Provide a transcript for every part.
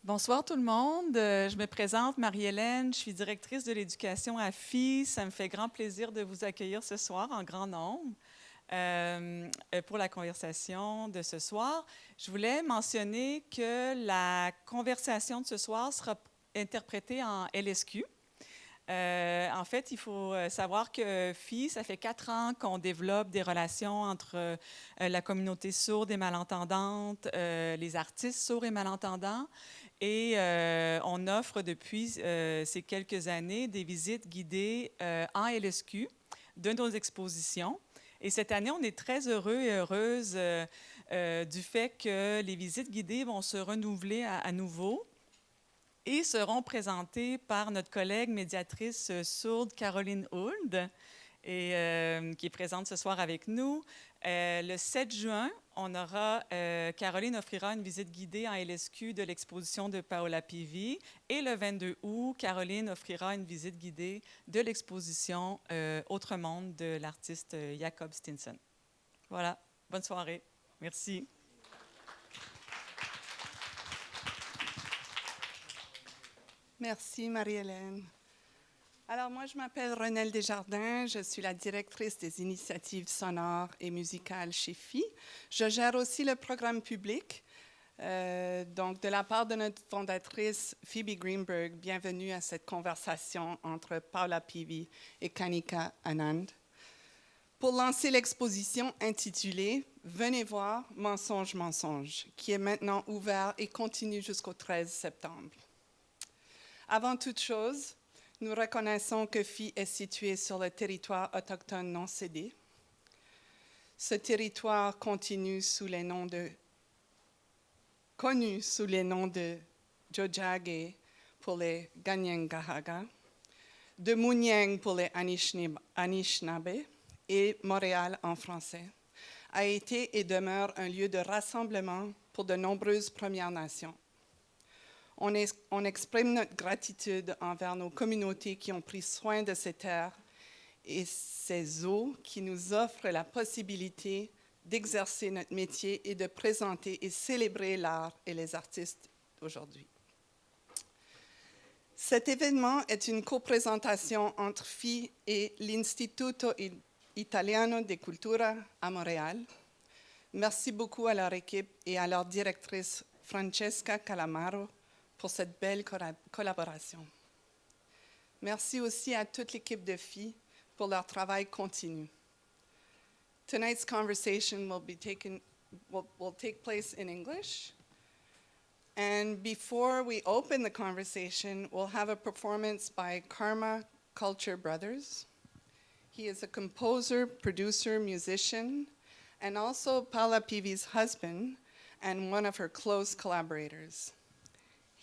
Bonsoir tout le monde. Je me présente Marie-Hélène, je suis directrice de l'éducation à FI. Ça me fait grand plaisir de vous accueillir ce soir en grand nombre pour la conversation de ce soir. Je voulais mentionner que la conversation de ce soir sera interprétée en LSQ. En fait, il faut savoir que FI, ça fait 4 ans qu'on développe des relations entre la communauté sourde et malentendante, les artistes sourds et malentendants. Et on offre depuis ces quelques années des visites guidées en LSQ de nos expositions. Et cette année, on est très heureux et heureuses du fait que les visites guidées vont se renouveler à nouveau et seront présentées par notre collègue médiatrice sourde Caroline Hould, qui est présente ce soir avec nous. Le 7 juin, Caroline offrira une visite guidée en LSQ de l'exposition de Paola Pivi. Et le 22 août, Caroline offrira une visite guidée de l'exposition Autre monde de l'artiste Jacob Stinson. Voilà, bonne soirée. Merci. Merci Marie-Hélène. Alors moi, je m'appelle Renelle Desjardins, je suis la directrice des initiatives sonores et musicales chez FI. Je gère aussi le programme public. Donc, de la part de notre fondatrice Phoebe Greenberg, bienvenue à cette conversation entre Paola Pivi et Kanika Anand. Pour lancer l'exposition intitulée « Venez voir, Mensonges, Mensonges », qui est maintenant ouverte et continue jusqu'au 13 septembre. Avant toute chose, nous reconnaissons que FI est situé sur le territoire autochtone non cédé. Ce territoire connu sous les noms de Jojage pour les Ganyangahaga, de Munyeng pour les Anishinaabe et Montréal en français, a été et demeure un lieu de rassemblement pour de nombreuses Premières Nations. On exprime notre gratitude envers nos communautés qui ont pris soin de ces terres et ces eaux qui nous offrent la possibilité d'exercer notre métier et de présenter et célébrer l'art et les artistes d'aujourd'hui. Cet événement est une coprésentation entre FI et l'Istituto Italiano di Cultura à Montréal. Merci beaucoup à leur équipe et à leur directrice Francesca Calamaro pour cette belle collaboration. Merci aussi à toute l'équipe de FI pour leur travail continu. Tonight's conversation will take place in English. And before we open the conversation, we'll have a performance by Karma Culture Brothers. He is a composer, producer, musician, and also Paola Pivi's husband and one of her close collaborators.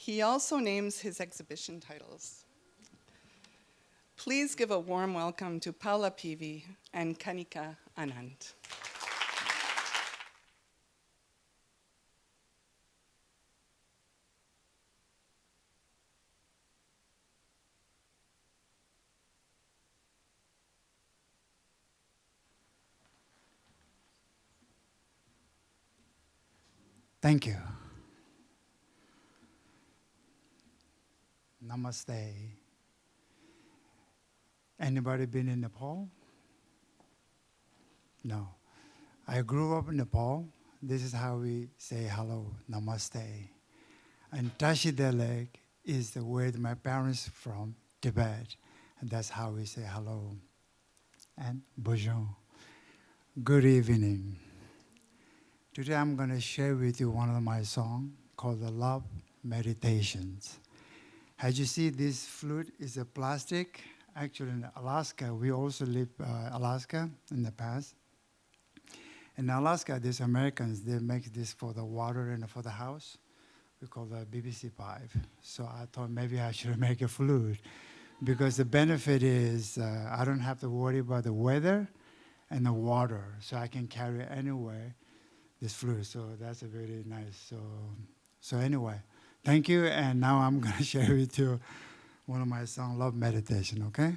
He also names his exhibition titles. Please give a warm welcome to Paola Pivi and Kanika Anand. Thank you. Namaste. Anybody been in Nepal? No. I grew up in Nepal. This is how we say hello, namaste. And Tashidelek is the word my parents from Tibet. And that's how we say hello. And bonjour. Good evening. Today I'm going to share with you one of my songs called The Love Meditations. As you see, this flute is a plastic. Actually, in Alaska, we also lived Alaska in the past. In Alaska, these Americans, they make this for the water and for the house. We call it BBC pipe. So I thought maybe I should make a flute because the benefit is I don't have to worry about the weather and the water, so I can carry it anywhere, this flute. So that's a very nice. So anyway, thank you. And now I'm going to share with you one of my songs, Love Meditation, okay?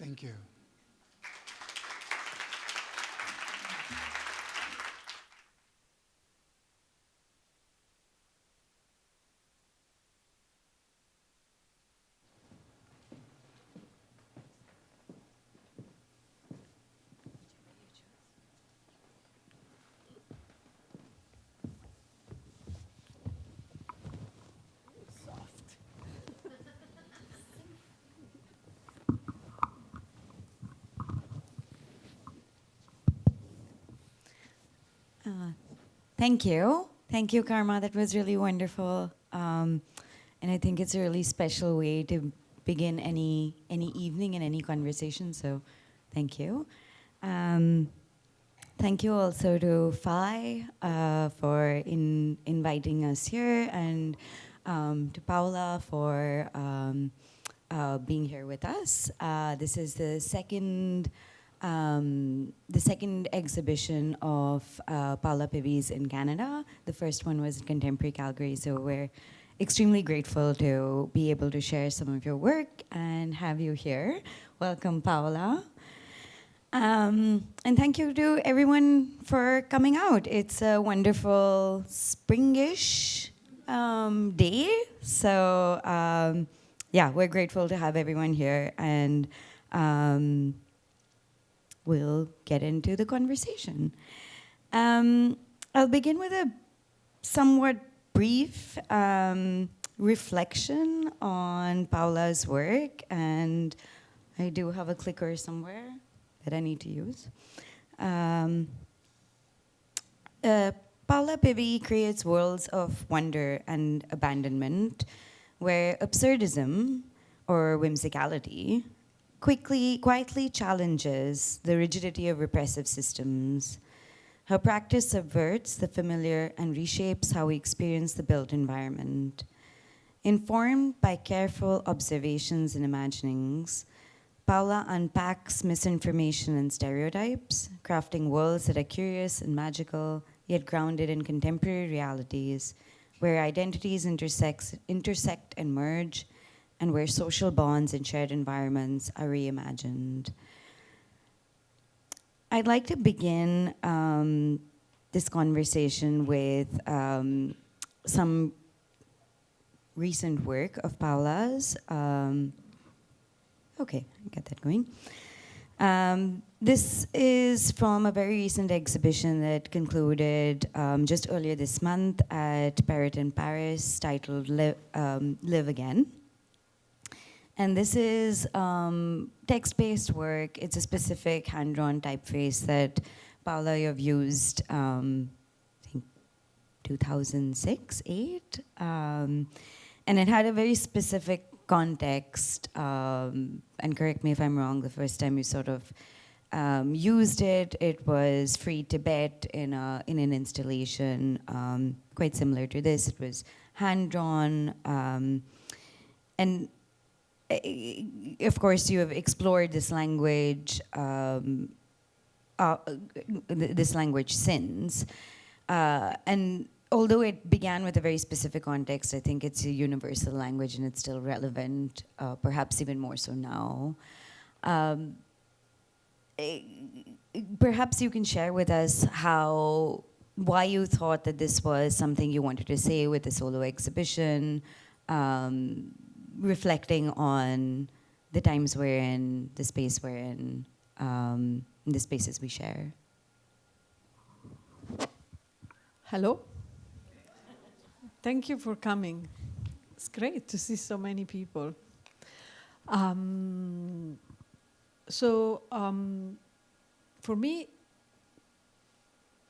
Thank you. Thank you. Thank you, Karma. That was really wonderful. And I think it's a really special way to begin any evening and any conversation, so thank you. Thank you also to Phi for inviting us here, and to Paola for being here with us. This is the second exhibition of Paola Pivi's in Canada. The first one was at Contemporary Calgary, so we're extremely grateful to be able to share some of your work and have you here. Welcome, Paola. And thank you to everyone for coming out. It's a wonderful springish day, so yeah, we're grateful to have everyone here, and we'll get into the conversation. I'll begin with a somewhat brief reflection on Paola's work, and I do have a clicker somewhere that I need to use. Paola Pivi creates worlds of wonder and abandonment where absurdism or whimsicality quietly challenges the rigidity of repressive systems. Her practice subverts the familiar and reshapes how we experience the built environment. Informed by careful observations and imaginings, Paola unpacks misinformation and stereotypes, crafting worlds that are curious and magical, yet grounded in contemporary realities, where identities intersect and merge, and where social bonds and shared environments are reimagined. I'd like to begin this conversation with some recent work of Paola's. Okay, get that going. This is from a very recent exhibition that concluded just earlier this month at Parrot in Paris, titled Live Again. And this is text-based work. It's a specific hand-drawn typeface that Paola, you've used, I think, 2006, 2008. And it had a very specific context. And correct me if I'm wrong, the first time you sort of used it, it was Free Tibet in an installation quite similar to this. It was hand-drawn. And of course, you have explored this language since. And although it began with a very specific context, I think it's a universal language and it's still relevant, perhaps even more so now. Perhaps you can share with us why you thought that this was something you wanted to say with the solo exhibition, reflecting on the times we're in, the space we're in, the spaces we share. Hello. Thank you for coming. It's great to see so many people. For me,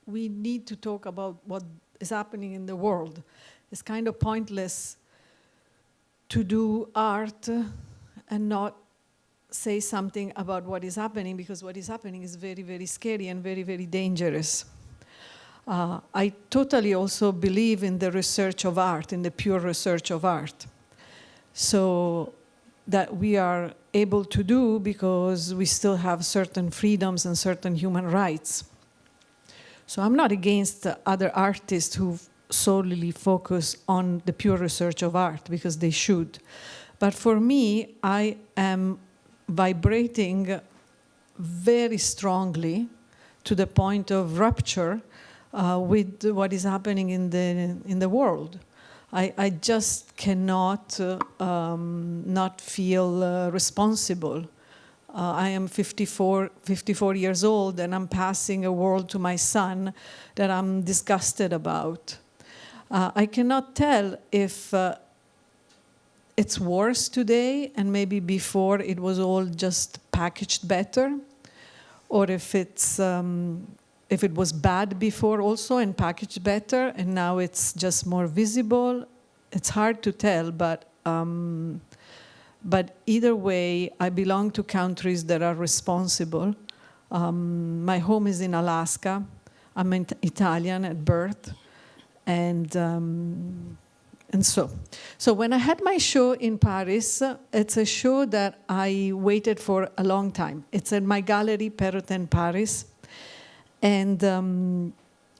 we need to talk about what is happening in the world. It's kind of pointless to do art and not say something about what is happening, because what is happening is very, very scary and very, very dangerous. I totally also believe in the research of art, in the pure research of art. So that we are able to do because we still have certain freedoms and certain human rights. So I'm not against other artists who solely focus on the pure research of art, because they should. But for me, I am vibrating very strongly to the point of rupture with what is happening in the world. I just cannot not feel responsible. I am 54 years old, and I'm passing a world to my son that I'm disgusted about. I cannot tell if it's worse today, and maybe before it was all just packaged better, or if it was bad before also and packaged better, and now it's just more visible. It's hard to tell, but either way, I belong to countries that are responsible. My home is in Alaska. I'm Italian at birth, and so when I had my show in Paris, it's a show that I waited for a long time. It's at my gallery, Présentée, Paris. And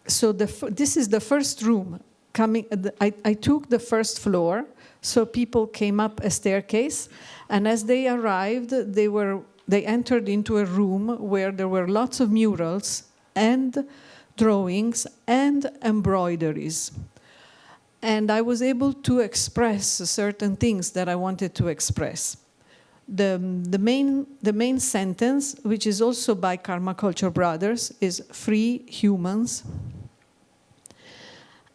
so this is the first room. I took the first floor, so people came up a staircase, and as they arrived, they entered into a room where there were lots of murals and drawings and embroideries. And I was able to express certain things that I wanted to express. The main sentence, which is also by Karma Culture Brothers, is free humans.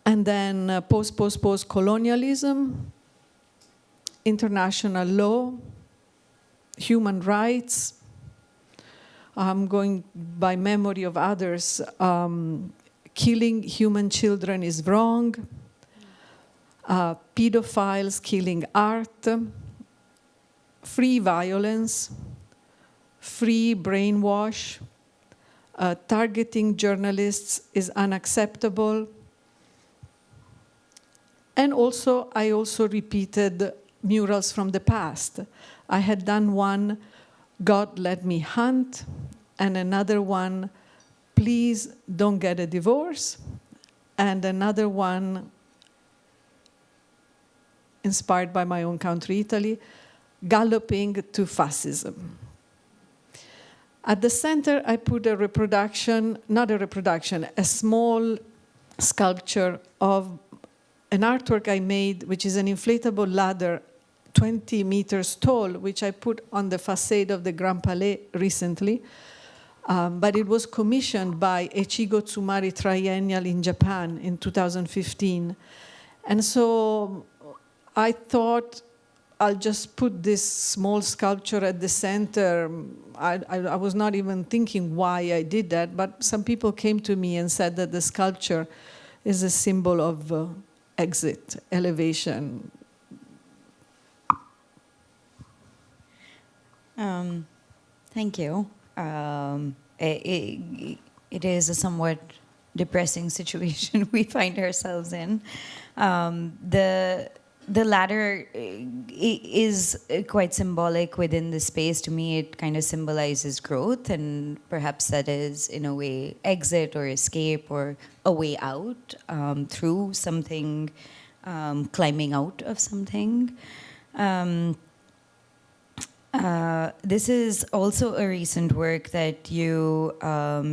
And then post-colonialism, international law, human rights. I'm going by memory of others. Killing human children is wrong. Pedophiles killing art. Free violence, free brainwash, targeting journalists is unacceptable. And also, I also repeated murals from the past. I had done one, God let me hunt, and another one, please don't get a divorce, and another one, inspired by my own country, Italy, galloping to fascism. At the center, I put a small sculpture of an artwork I made, which is an inflatable ladder, 20 meters tall, which I put on the facade of the Grand Palais recently. But it was commissioned by Echigo Tsumari Triennial in Japan in 2015. And so I thought, I'll just put this small sculpture at the center. I was not even thinking why I did that, but some people came to me and said that the sculpture is a symbol of exit, elevation. Thank you. It is a somewhat depressing situation we find ourselves in. The ladder is quite symbolic within the space. To me, it kind of symbolizes growth, and perhaps that is, in a way, exit or escape or a way out through something, climbing out of something. This is also a recent work that you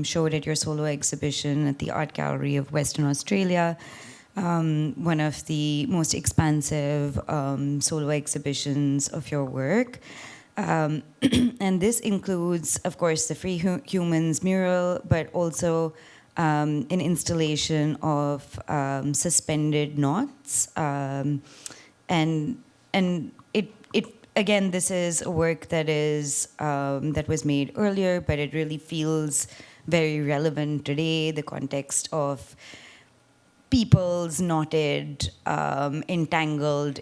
showed at your solo exhibition at the Art Gallery of Western Australia. One of the most expansive solo exhibitions of your work. And this includes, of course, the Free Humans mural, but also an installation of suspended knots. And it again, this is a work that is that was made earlier, but it really feels very relevant today, the context of peoples knotted, entangled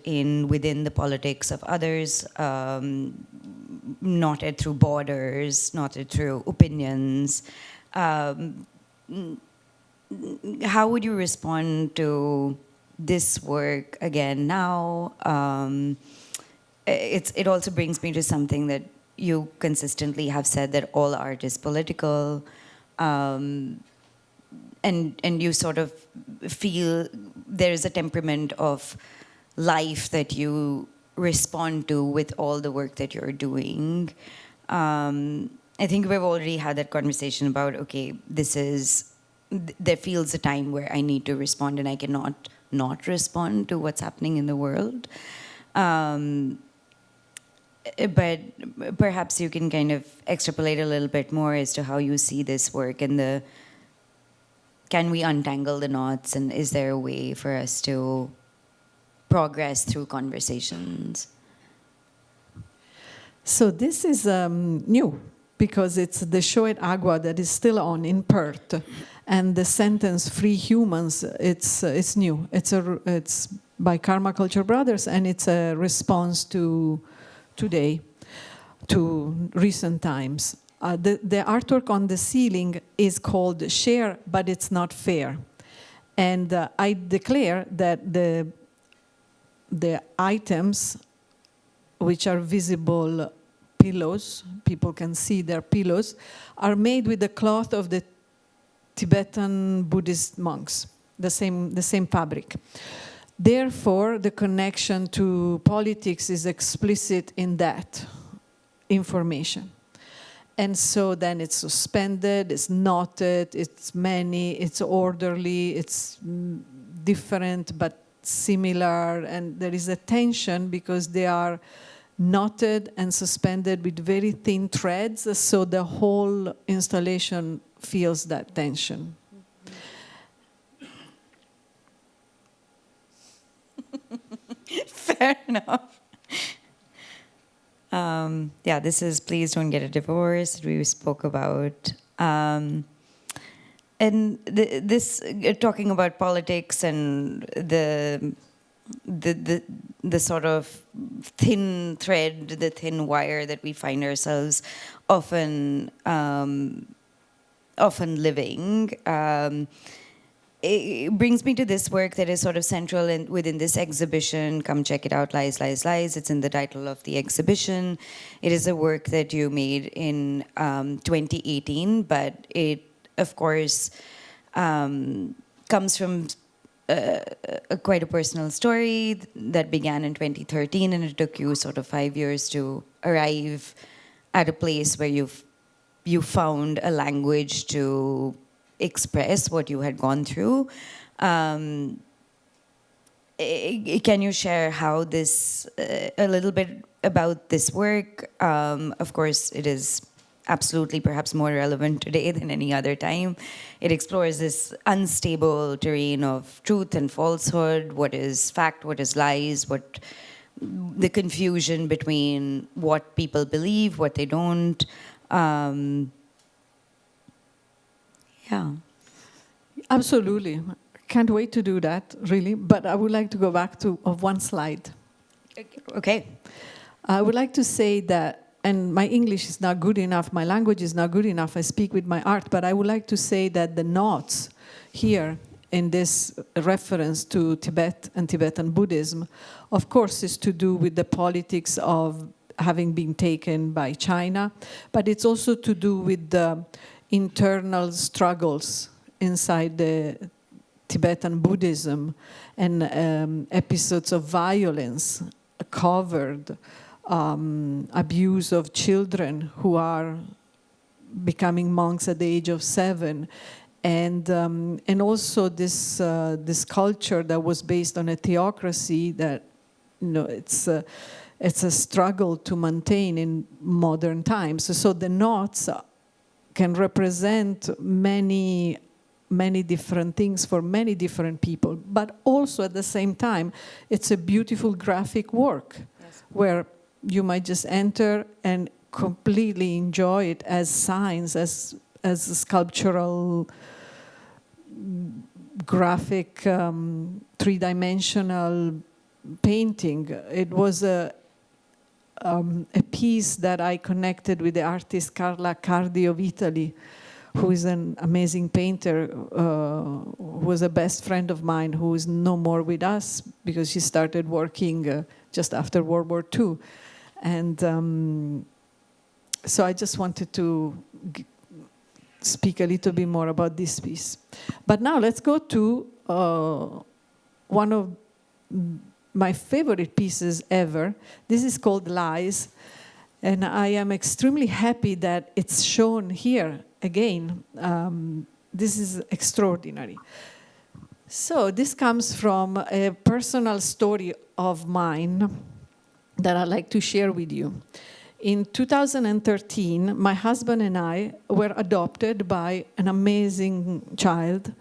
within the politics of others, knotted through borders, knotted through opinions. How would you respond to this work again now? It also brings me to something that you consistently have said, that all art is political. And you sort of feel there is a temperament of life that you respond to with all the work that you're doing. I think we've already had that conversation about, okay, there feels a time where I need to respond and I cannot not respond to what's happening in the world. But perhaps you can kind of extrapolate a little bit more as to how you see this work and can we untangle the knots, and is there a way for us to progress through conversations? So this is new, because it's the show at Agua that is still on in Perth, and the sentence "Free Humans," it's new. It's by Karma Culture Brothers, and it's a response to today, to recent times. The artwork on the ceiling is called "Share, but it's not fair," and I declare that the items which are visible pillows, people can see their pillows, are made with the cloth of the Tibetan Buddhist monks, the same fabric. Therefore, the connection to politics is explicit in that information. And so then it's suspended, it's knotted, it's many, it's orderly, it's different but similar, and there is a tension because they are knotted and suspended with very thin threads, so the whole installation feels that tension. Fair enough. Yeah, this is Please Don't Get a Divorce that we spoke about. And this talking about politics and the sort of thin thread, the thin wire that we find ourselves often living. It brings me to this work that is sort of central within this exhibition. Come check it out, Lies, Lies, Lies. It's in the title of the exhibition. It is a work that you made in 2018, but it, of course, comes from quite a personal story that began in 2013, and it took you sort of 5 years to arrive at a place where you found a language to express what you had gone through. Can you share how a little bit about this work? Of course, it is absolutely perhaps more relevant today than any other time. It explores this unstable terrain of truth and falsehood, what is fact, what is lies, the confusion between what people believe, what they don't. Yeah. Absolutely. Can't wait to do that, really. But I would like to go back to one slide. Okay. I would like to say that, and my English is not good enough, my language is not good enough, I speak with my art, but I would like to say that the knots here in this reference to Tibet and Tibetan Buddhism, of course, is to do with the politics of having been taken by China, but it's also to do with the internal struggles inside the Tibetan Buddhism and episodes of violence covered, abuse of children who are becoming monks at the age of 7, and also this culture that was based on a theocracy that, it's a struggle to maintain in modern times. So the knots can represent many different things for many different people, but also at the same time, it's a beautiful graphic work. Yes. Where you might just enter and completely enjoy it as signs, as a sculptural, graphic, three-dimensional painting. It was a piece that I connected with the artist Carla Cardi of Italy, who is an amazing painter, who was a best friend of mine, who is no more with us because she started working just after World War II. And so I just wanted to speak a little bit more about this piece. But now let's go to one of my favorite pieces ever. This is called Lies. And I am extremely happy that it's shown here again. This is extraordinary. So this comes from a personal story of mine that I'd like to share with you. In 2013, my husband and I were adopted by an amazing child.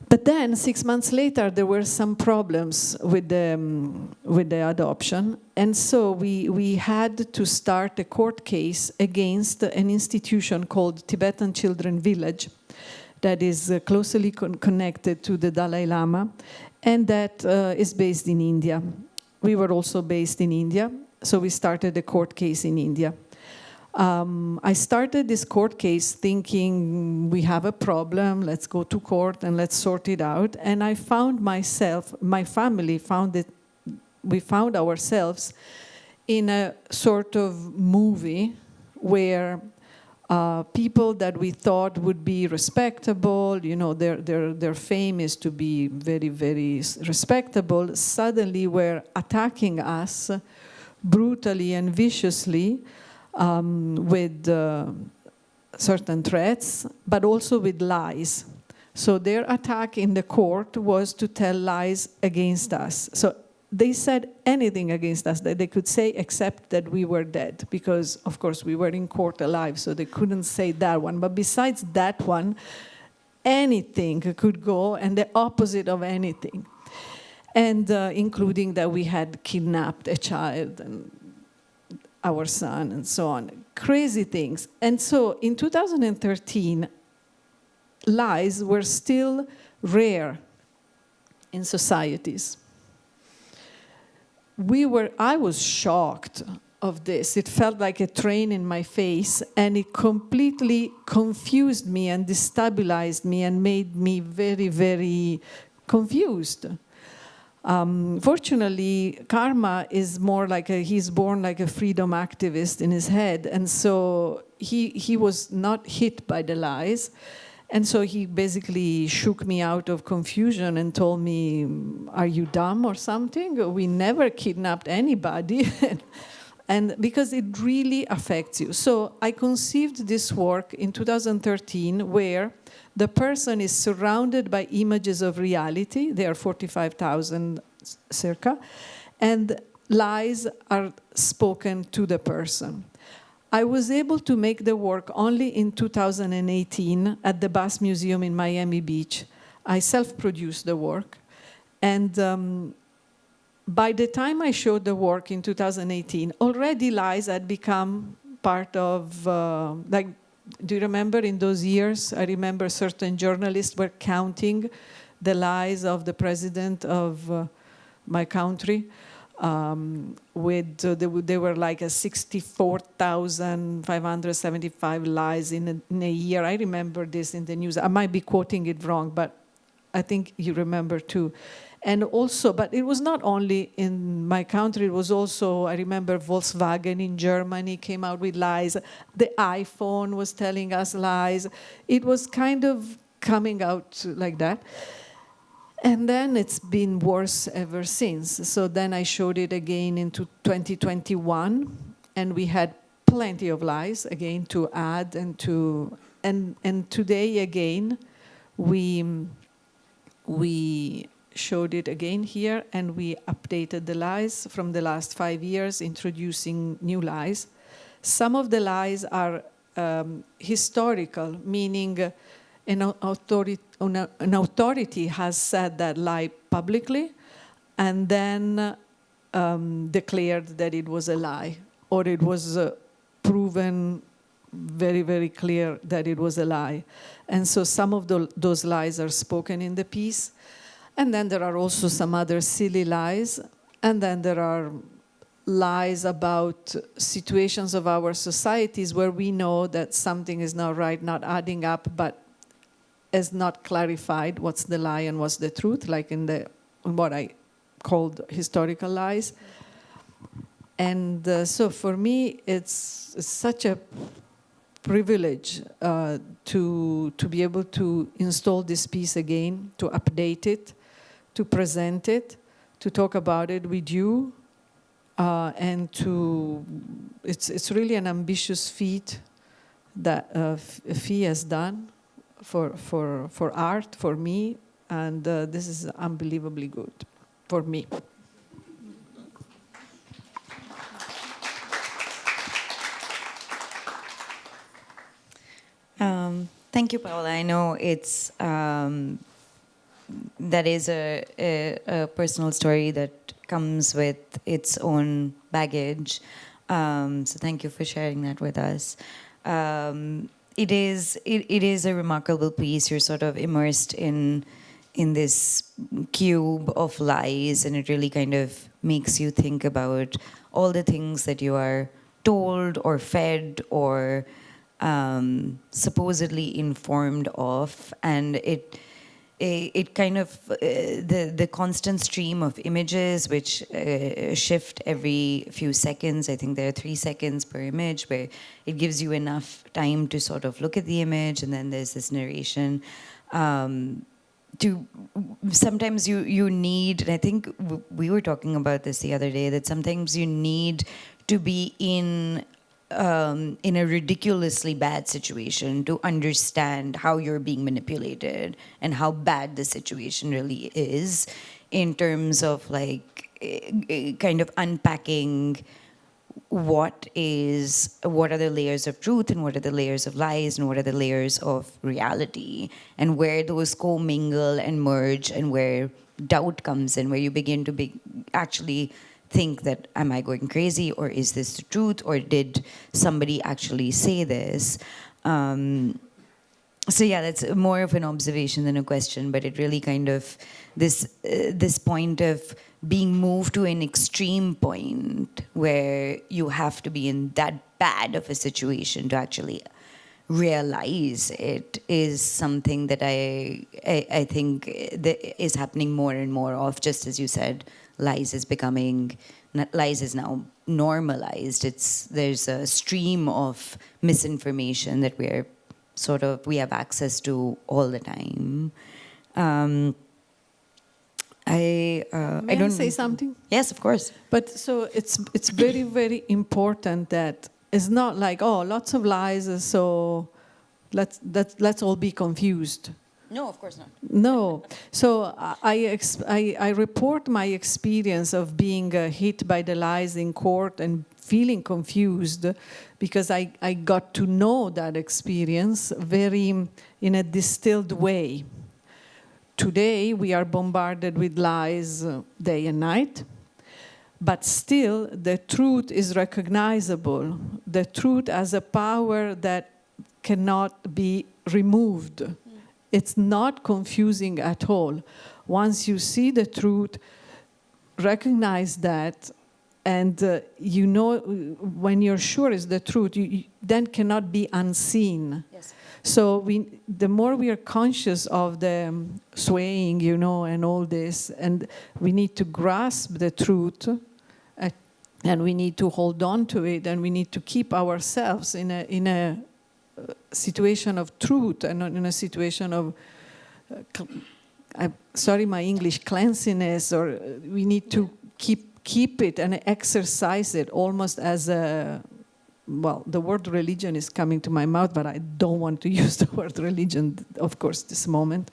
But then, 6 months later, there were some problems with the adoption. And so we had to start a court case against an institution called Tibetan Children Village that is closely connected to the Dalai Lama and that is based in India. We were also based in India, so we started a court case in India. I started this court case thinking we have a problem, let's go to court and let's sort it out. And I found myself, my family found it, we found ourselves in a sort of movie where people that we thought would be respectable, you know, their fame is to be very, very respectable, suddenly were attacking us brutally and viciously with certain threats, but also with lies. So their attack in the court was to tell lies against us. So they said anything against us that they could say except that we were dead, because, of course, we were in court alive, so they couldn't say that one. But besides that one, anything could go, and the opposite of anything. And including that we had kidnapped a child and our son and so on. Crazy things. And so in 2013, lies were still rare in societies. I was shocked of this. It felt like a train in my face, and it completely confused me and destabilized me and made me very, very confused. Fortunately, Karma is more like he's born like a freedom activist in his head, and so he was not hit by the lies. And so he basically shook me out of confusion and told me, are you dumb or something? We never kidnapped anybody. And because it really affects you. So I conceived this work in 2013 where the person is surrounded by images of reality. There are 45,000 circa. And lies are spoken to the person. I was able to make the work only in 2018 at the Bass Museum in Miami Beach. I self-produced the work. And by the time I showed the work in 2018, already lies had become part of, do you remember in those years? I remember certain journalists were counting the lies of the president of my country. They were like 64,575 lies in a year. I remember this in the news. I might be quoting it wrong, but I think you remember too. And also, but it was not only in my country, it was also, I remember Volkswagen in Germany came out with lies. The iPhone was telling us lies. It was kind of coming out like that. And then it's been worse ever since. So then I showed it again into 2021, and we had plenty of lies again to add and to, and today again, we showed it again here, and we updated the lies from the last 5 years, introducing new lies. Some of the lies are historical, meaning an authority has said that lie publicly and then declared that it was a lie, or it was proven very, very clear that it was a lie. And so some of those lies are spoken in the piece. And then there are also some other silly lies. And then there are lies about situations of our societies where we know that something is not right, not adding up, but has not clarified what's the lie and what's the truth, like in what I called historical lies. And so for me, it's such a privilege to be able to install this piece again, to update it, to present it, to talk about it with you, and it's really an ambitious feat that Fee has done for art, for me, and this is unbelievably good for me. Thank you, Paola. I know it's that is a personal story that comes with its own baggage. So thank you for sharing that with us. It is a remarkable piece. You're sort of immersed in this cube of lies, and it really kind of makes you think about all the things that you are told or fed or supposedly informed of, and it kind of the constant stream of images which shift every few seconds. I think there are 3 seconds per image, where it gives you enough time to sort of look at the image, and then there's this narration. Sometimes you need, and I think we were talking about this the other day, that sometimes you need to be in a ridiculously bad situation to understand how you're being manipulated and how bad the situation really is, in terms of like kind of unpacking what are the layers of truth and what are the layers of lies and what are the layers of reality, and where those commingle and merge, and where doubt comes in, where you begin to actually think that, am I going crazy, or is this the truth, or did somebody actually say this? So yeah, that's more of an observation than a question, but it really kind of, this point of being moved to an extreme point where you have to be in that bad of a situation to actually realize it, is something that I think that is happening more and more of. Just as you said, lies is now normalized. There's a stream of misinformation that we have access to all the time. May I say something? Yes, of course. But so it's very, very important that it's not like, oh, lots of lies, so let's all be confused. No, of course not. No. So I report my experience of being hit by the lies in court and feeling confused, because I got to know that experience very in a distilled way. Today we are bombarded with lies day and night, but still the truth is recognizable. The truth has a power that cannot be removed. It's not confusing at all. Once you see the truth, recognize that, and you know when you're sure it's the truth, you then cannot be unseen. Yes. So the more we are conscious of the swaying, and all this, and we need to grasp the truth, and we need to hold on to it, and we need to keep ourselves in a situation of truth, and not in a situation of, sorry my English, cleanliness, or we need to keep it and exercise it almost as a, well, the word religion is coming to my mouth, but I don't want to use the word religion, of course, this moment.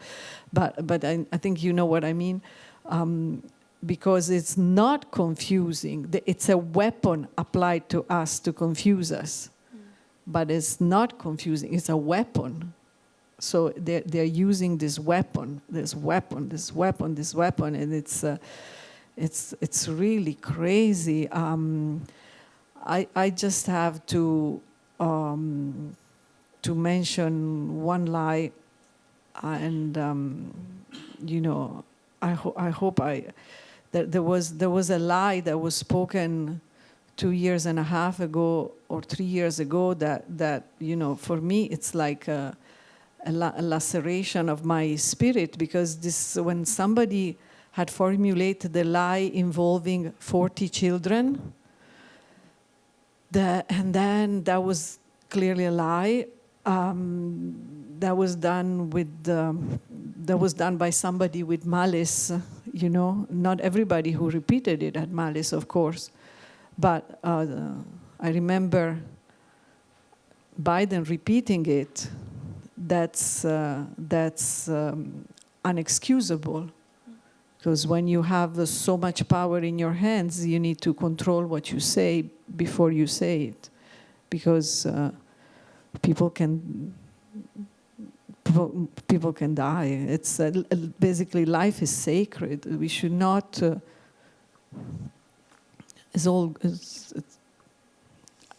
But I think you know what I mean, because it's not confusing. It's a weapon applied to us to confuse us. But it's not confusing. It's a weapon. So they're using this weapon, and it's really crazy. I just have to mention one lie, and I hope there was a lie that was spoken 2.5 years ago or 3 years ago that for me it's like a laceration of my spirit, because when somebody had formulated the lie involving 40 children, and then that was clearly a lie. That was done by somebody with malice. Not everybody who repeated it had malice, of course. But I remember Biden repeating it. That's unexcusable. Because when you have so much power in your hands, you need to control what you say before you say it. Because people can die. It's basically, life is sacred. We should not.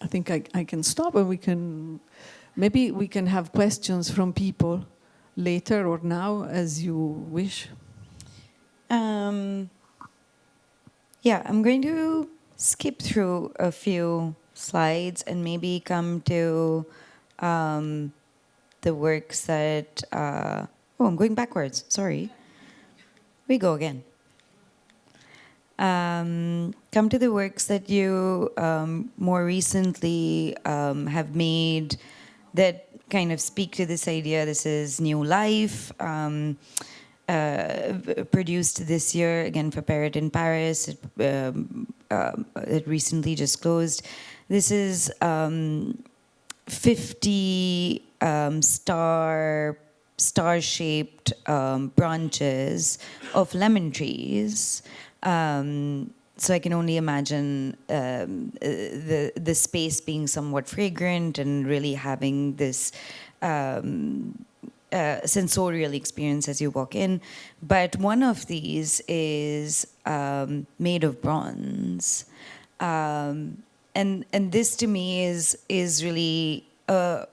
I think I can stop, and maybe we can have questions from people later or now, as you wish. Yeah, I'm going to skip through a few slides and maybe come to the works that, I'm going backwards, sorry. We go again. Come to the works that you more recently have made that kind of speak to this idea. This is New Life, produced this year, again for Parrot in Paris. It recently just closed. This is 50 star-shaped branches of lemon trees. So I can only imagine the space being somewhat fragrant and really having this sensorial experience as you walk in. But one of these is made of bronze. And this to me is really a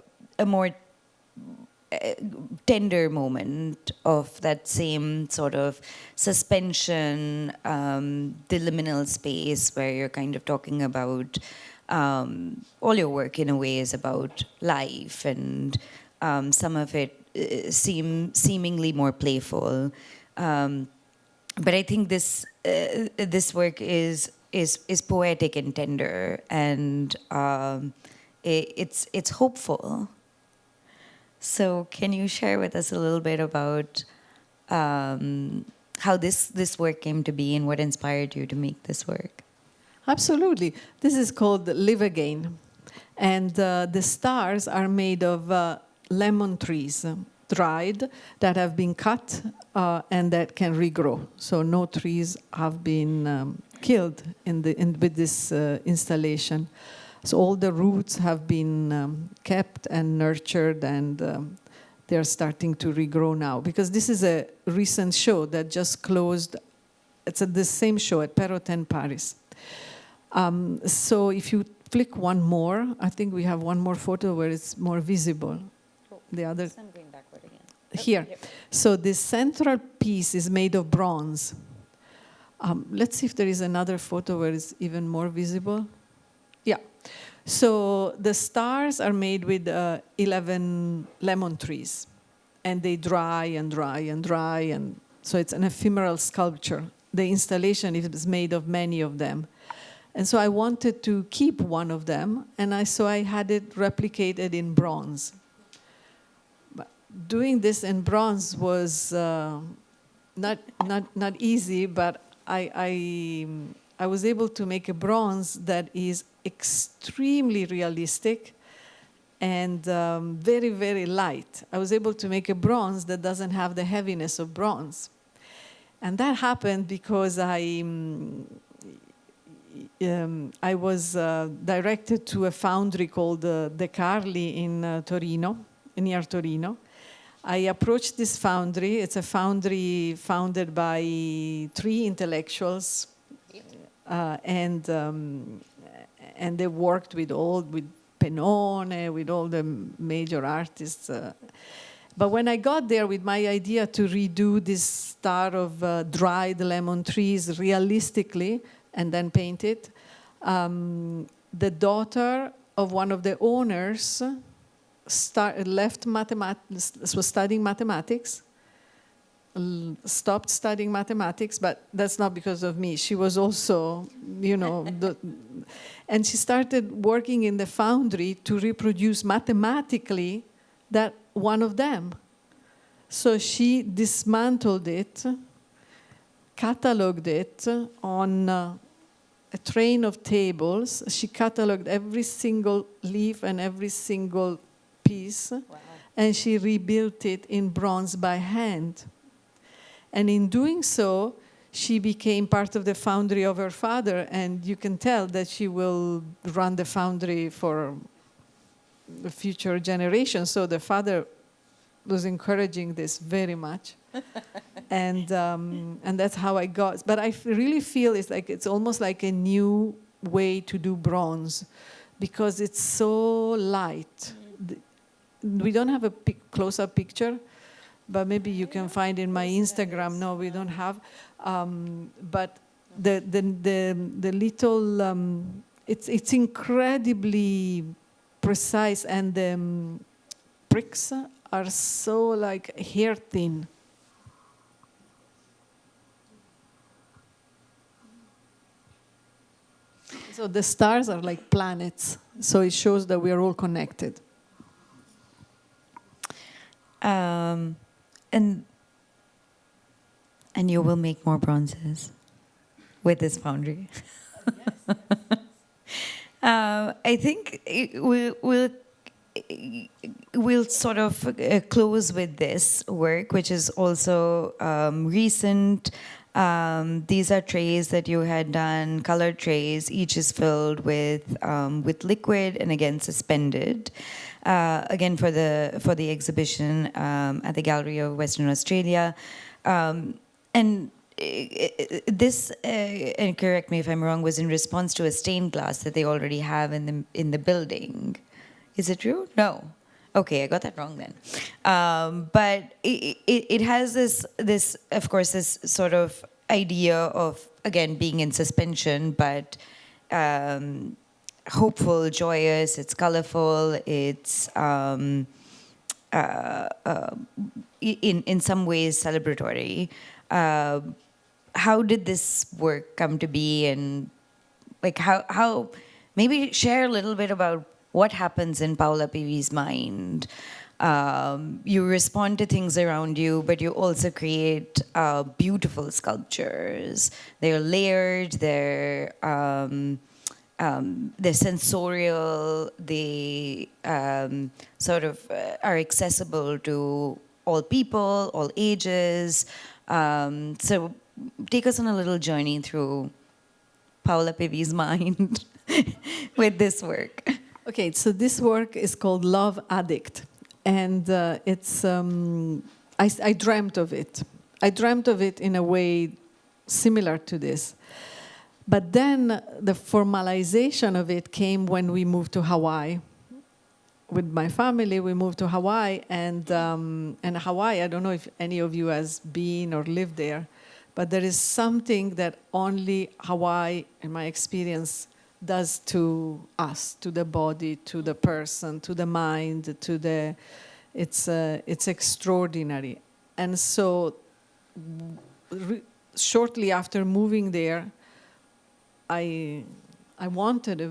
more tender moment of that same sort of suspension, the liminal space where you're kind of talking about all your work in a way is about life, and some of it seemingly more playful. But I think this work is poetic and tender, and it's hopeful. So can you share with us a little bit about how this work came to be and what inspired you to make this work? Absolutely. This is called Live Again. And the stars are made of lemon trees, dried, that have been cut and that can regrow. So no trees have been killed with this installation. So all the roots have been kept and nurtured, and they're starting to regrow now. Because this is a recent show that just closed. It's at the same show at Présentée in Paris. So if you flick one more, I think we have one more photo where it's more visible. The other. I'm going backward again. Here. Yep. So this central piece is made of bronze. Let's see if there is another photo where it's even more visible. Yeah. So the stars are made with 11 lemon trees, and they dry and dry and dry, and so it's an ephemeral sculpture. The installation is made of many of them. And so I wanted to keep one of them, and so I had it replicated in bronze. But doing this in bronze was not easy, but I was able to make a bronze that is extremely realistic and very, very light. I was able to make a bronze that doesn't have the heaviness of bronze. And that happened because I was directed to a foundry called De Carli in Torino, near Torino. I approached this foundry. It's a foundry founded by 3 intellectuals, and they worked with Pennone, with all the major artists. But when I got there with my idea to redo this star of dried lemon trees realistically and then paint it, the daughter of one of the owners was studying mathematics, stopped studying mathematics, but that's not because of me. She was also, and she started working in the foundry to reproduce mathematically that one of them. So she dismantled it, cataloged it on a train of tables. She cataloged every single leaf and every single piece, and she rebuilt it in bronze by hand. And in doing so, she became part of the foundry of her father, and you can tell that she will run the foundry for the future generations. So the father was encouraging this very much. And that's how I got. But I really feel it's almost like a new way to do bronze, because it's so light. We don't have a close-up picture, but maybe you can find in my Instagram. No, we don't have. But the little, it's incredibly precise, and the pricks are so like hair thin. So the stars are like planets. So it shows that we are all connected. And you will make more bronzes with this foundry. I think we'll sort of close with this work, which is also recent. These are trays that you had done, colored trays. Each is filled with liquid and again suspended. Again for the exhibition at the Gallery of Western Australia. And this, and correct me if I'm wrong, was in response to a stained glass that they already have in the building. Is it true? No. Okay, I got that wrong then. But it has this, of course, this sort of idea of, again, being in suspension, but hopeful, joyous, it's colorful, it's in some ways celebratory. How did this work come to be, and like how maybe share a little bit about what happens in Paola Pivi's mind. You respond to things around you, but you also create beautiful sculptures. They're layered, they're sensorial, they sort of are accessible to all people, all ages. So take us on a little journey through Paola Pivi's mind with this work. Okay, so this work is called Love Addict, and it's I dreamt of it. I dreamt of it in a way similar to this. But then the formalization of it came when we moved to Hawaii. With my family, we moved to Hawaii, and Hawaii, I don't know if any of you has been or lived there, but there is something that only Hawaii, in my experience, does to us, to the body, to the person, to the mind, to the, it's extraordinary. And so shortly after moving there, I wanted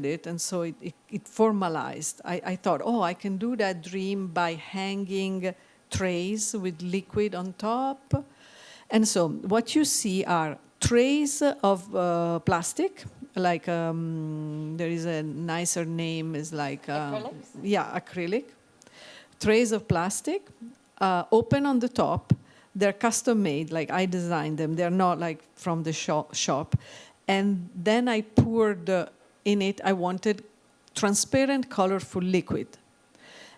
it, and so it formalized. I thought, oh, I can do that dream by hanging trays with liquid on top. And so what you see are trays of plastic, like there is a nicer name, is like acrylic. Trays of plastic, open on the top. They're custom made, like I designed them. They're not like from the shop. And then I poured in it, I wanted transparent, colorful liquid.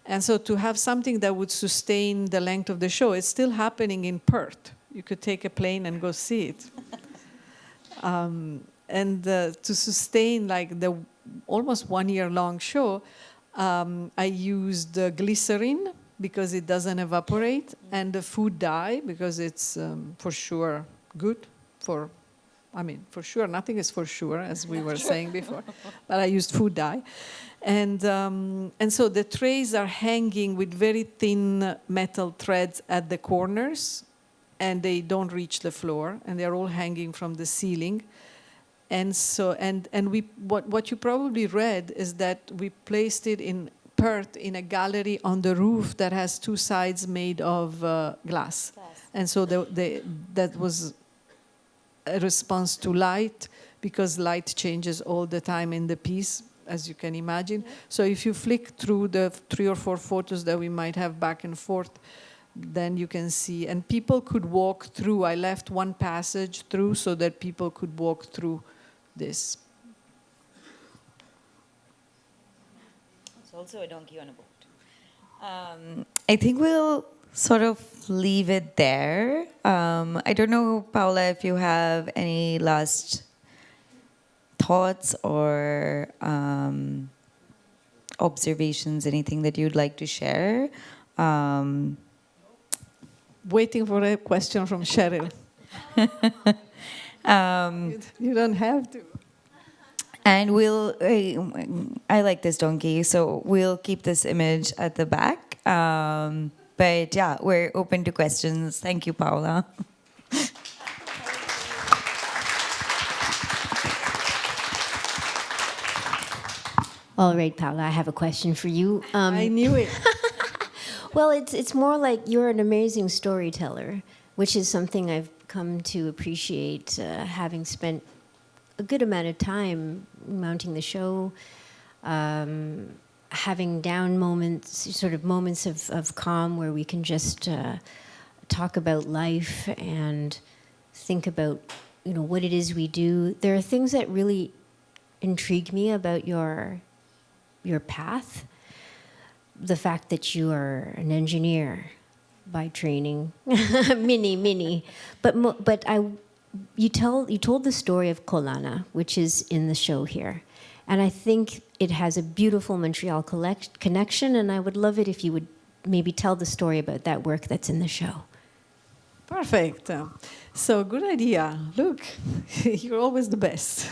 And so to have something that would sustain the length of the show, it's still happening in Perth. You could take a plane and go see it. And to sustain like the almost 1 year long show, I used glycerin because it doesn't evaporate, and the food dye because it's for sure good for, for sure, nothing is for sure, as we were saying before, but I used food dye. And so the trays are hanging with very thin metal threads at the corners, and they don't reach the floor, and they're all hanging from the ceiling. And so, and we, what you probably read is that we placed it in Perth in a gallery on the roof that has two sides made of glass. And so that was a response to light, because light changes all the time in the piece, as you can imagine. So if you flick through the 3 or 4 photos that we might have back and forth, then you can see. And people could walk through. I left one passage through so that people could walk through this. It's also a donkey on a boat. I think we'll sort of leave it there. I don't know, Paola, if you have any last thoughts or observations, anything that you'd like to share. Waiting for a question from Cheryl. You don't have to. And I like this donkey, so we'll keep this image at the back. But yeah, we're open to questions. Thank you, Paola. All right, Paola, I have a question for you. I knew it. Well, it's more like you're an amazing storyteller, which is something I've come to appreciate, having spent a good amount of time mounting the show, having down moments, sort of moments of calm where we can just talk about life and think about, what it is we do. There are things that really intrigue me about your path. The fact that you are an engineer by training, mini, but you told the story of Kolana, which is in the show here, and I think it has a beautiful Montreal connection, and I would love it if you would maybe tell the story about that work that's in the show. Perfect. So good idea. Look, you're always the best.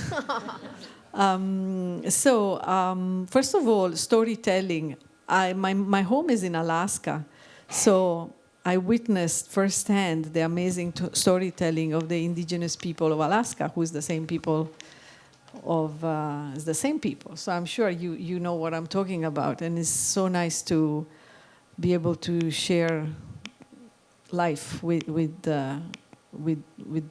First of all, storytelling. My home is in Alaska, so I witnessed firsthand the amazing storytelling of the indigenous people of Alaska, who is the same people So I'm sure you know what I'm talking about, and it's so nice to be able to share life with them, with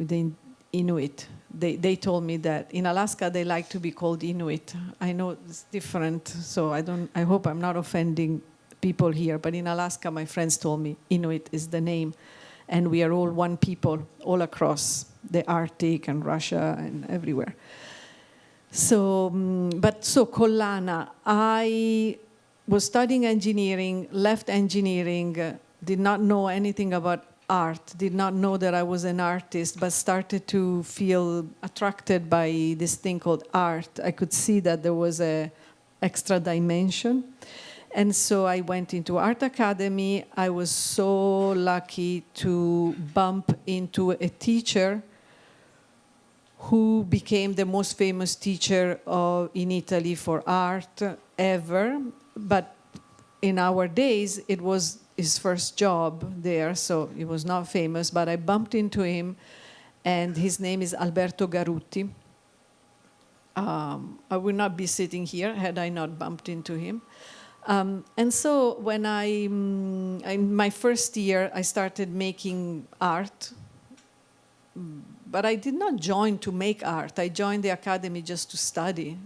the Inuit. They told me that in Alaska they like to be called Inuit. I know it's different, so I hope I'm not offending people here, but in Alaska my friends told me Inuit is the name, and we are all one people all across the Arctic and Russia and everywhere. So Kolana, I was studying engineering, left engineering, did not know anything about art, did not know that I was an artist, but started to feel attracted by this thing called art. I could see that there was an extra dimension. And so I went into art academy. I was so lucky to bump into a teacher who became the most famous teacher in Italy for art ever. But in our days, it was his first job there, so he was not famous, but I bumped into him, and his name is Alberto Garutti. I would not be sitting here had I not bumped into him. And so when in my first year, I started making art, but I did not join to make art. I joined the academy just to study,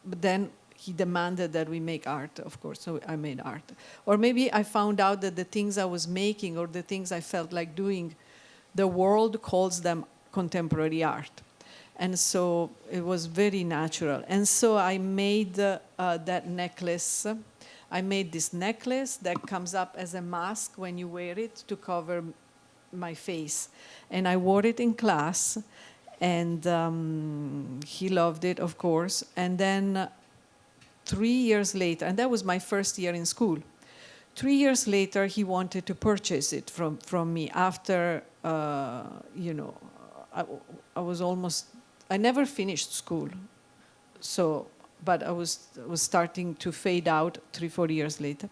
but then he demanded that we make art, of course, so I made art. Or maybe I found out that the things I was making or the things I felt like doing, the world calls them contemporary art. And so it was very natural. And so I made that necklace. I made this necklace that comes up as a mask when you wear it to cover my face. And I wore it in class, and he loved it, of course. And then 3 years later, and that was my first year in school. 3 years later, he wanted to purchase it from me after, I never finished school. So, but I was starting to fade out 3-4 years later,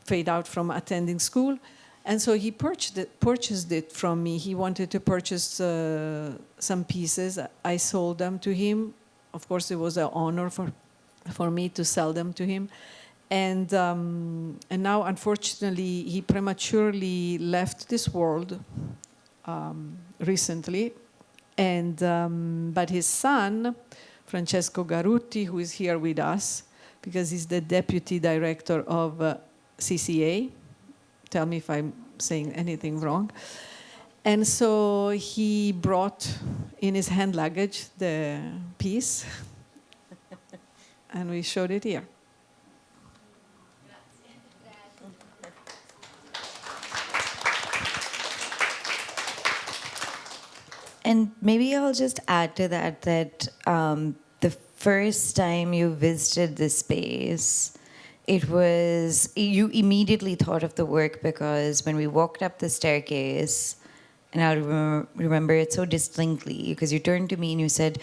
fade out from attending school. And so he purchased it from me. He wanted to purchase some pieces. I sold them to him. Of course, it was an honor for me to sell them to him. And now, unfortunately, he prematurely left this world recently. But his son, Francesco Garutti, who is here with us, because he's the deputy director of CCA. Tell me if I'm saying anything wrong. And so he brought in his hand luggage the piece, and we showed it here. And maybe I'll just add to that the first time you visited the space, it was, you immediately thought of the work because when we walked up the staircase, and I remember it so distinctly, because you turned to me and you said,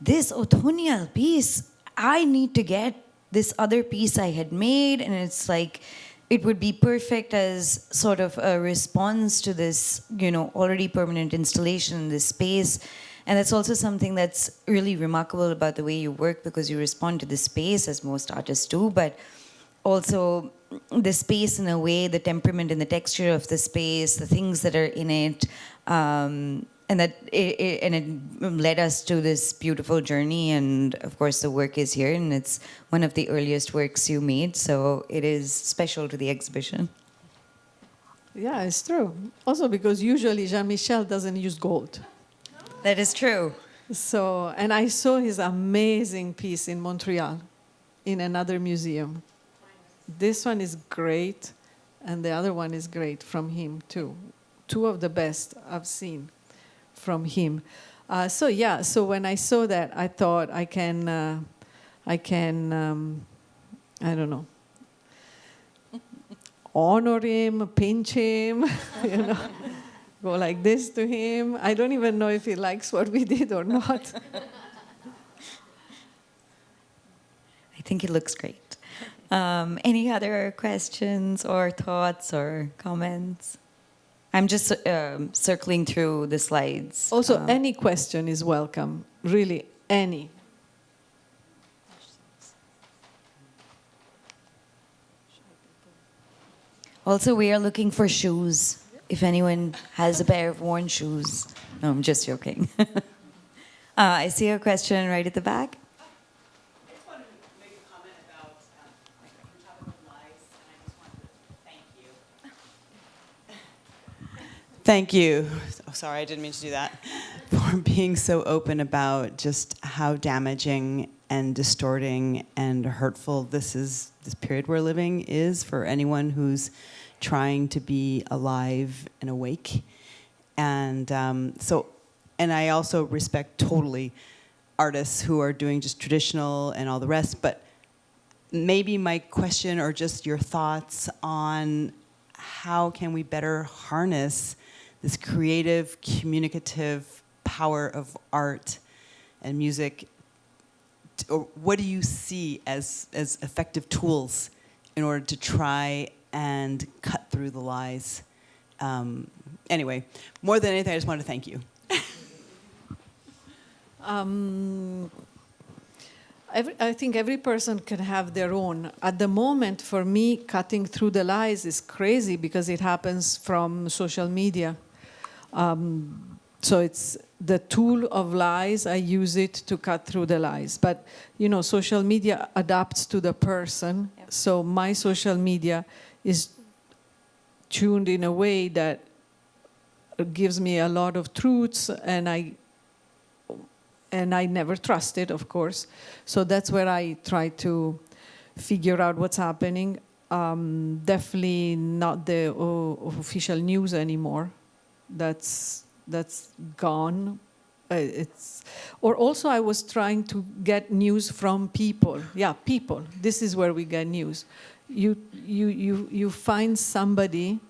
this Otoniel piece, I need to get this other piece I had made, and it's like, it would be perfect as sort of a response to this, already permanent installation in this space. And that's also something that's really remarkable about the way you work, because you respond to the space as most artists do, but also the space in a way, the temperament and the texture of the space, the things that are in it, and it led us to this beautiful journey. And of course the work is here, and it's one of the earliest works you made, so it is special to the exhibition. Yeah, it's true. Also because usually Jean-Michel doesn't use gold. That is true. So, and I saw his amazing piece in Montreal, in another museum. This one is great, and the other one is great from him too. Two of the best I've seen from him. So when I saw that, I thought I don't know, honor him, pinch him, go like this to him. I don't even know if he likes what we did or not. I think it looks great. Any other questions or thoughts or comments? I'm just circling through the slides. Also, any question is welcome, really, any. Also, we are looking for shoes. If anyone has a pair of worn shoes. No, I'm just joking. I see a question right at the back. I just wanted to make a comment about on top of the lies, and I just wanted to thank you. Thank you. Oh, sorry, I didn't mean to do that. For being so open about just how damaging and distorting and hurtful this period we're living is for anyone who's trying to be alive and awake. And and I also respect totally artists who are doing just traditional and all the rest, but maybe my question or just your thoughts on how can we better harness this creative, communicative power of art and music, or what do you see as effective tools in order to try and cut through the lies? Anyway, more than anything, I just wanted to thank you. I think every person can have their own. At the moment, for me, cutting through the lies is crazy because it happens from social media. So it's the tool of lies, I use it to cut through the lies. But, social media adapts to the person. Yep. So my social media is tuned in a way that gives me a lot of truths, and I never trust it, of course. So that's where I try to figure out what's happening. Definitely not the official news anymore. That's gone. Or also I was trying to get news from people. Yeah, people. This is where we get news. You find somebody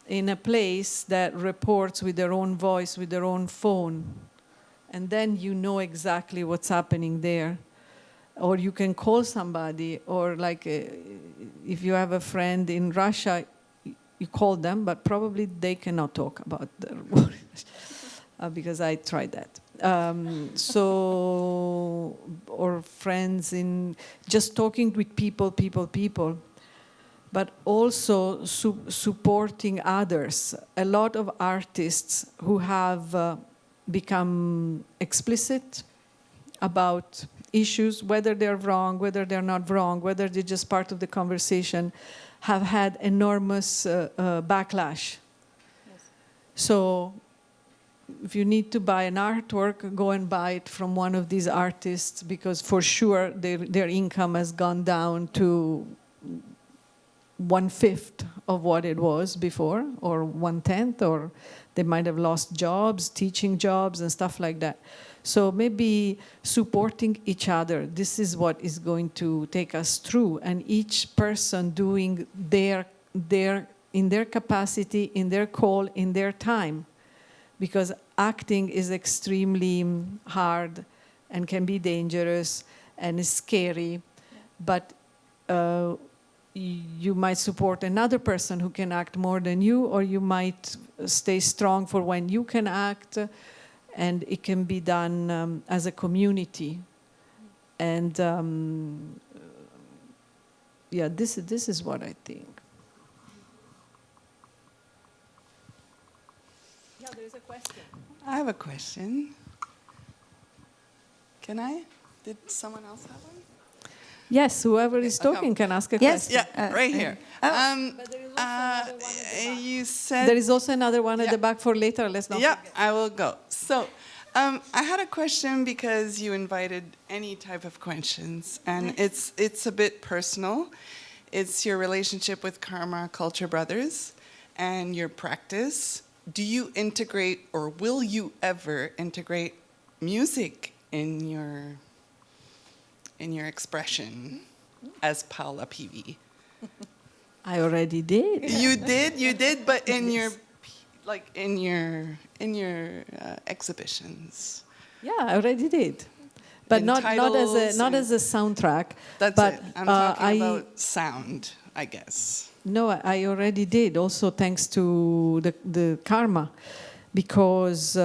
in a place that reports with their own voice, with their own phone, and then you know exactly what's happening there. Or you can call somebody, or if you have a friend in Russia, you call them, but probably they cannot talk about their because I tried that. Or friends in just talking with people, but also supporting others. A lot of artists who have become explicit about issues, whether they're wrong, whether they're not wrong, whether they're just part of the conversation, have had enormous backlash. Yes. So if you need to buy an artwork, go and buy it from one of these artists, because for sure their income has gone down to 1/5 of what it was before, or 1/10, or they might have lost jobs, teaching jobs and stuff like that. So maybe supporting each other, this is what is going to take us through, and each person doing in their capacity, in their call, in their time. Because acting is extremely hard and can be dangerous and is scary, but you might support another person who can act more than you, or you might stay strong for when you can act, and it can be done as a community. And yeah, this is what I think. Yeah, there's a question. I have a question. Can I? Did someone else have one? Yes, whoever is talking can ask a question. Yeah, right here. But there is also another one at the back. You said... There is also another one at the back for later. Let's not forget. I will go. So I had a question because you invited any type of questions, and it's a bit personal. It's your relationship with Karma Culture Brothers and your practice. Do you integrate, or will you ever integrate music in your expression as Paola Pivi? I already did. You did, but in your exhibitions. Yeah, I already did, but not as a soundtrack. That's but, it. I'm talking about sound, I guess. No, I already did. Also, thanks to the Karma, because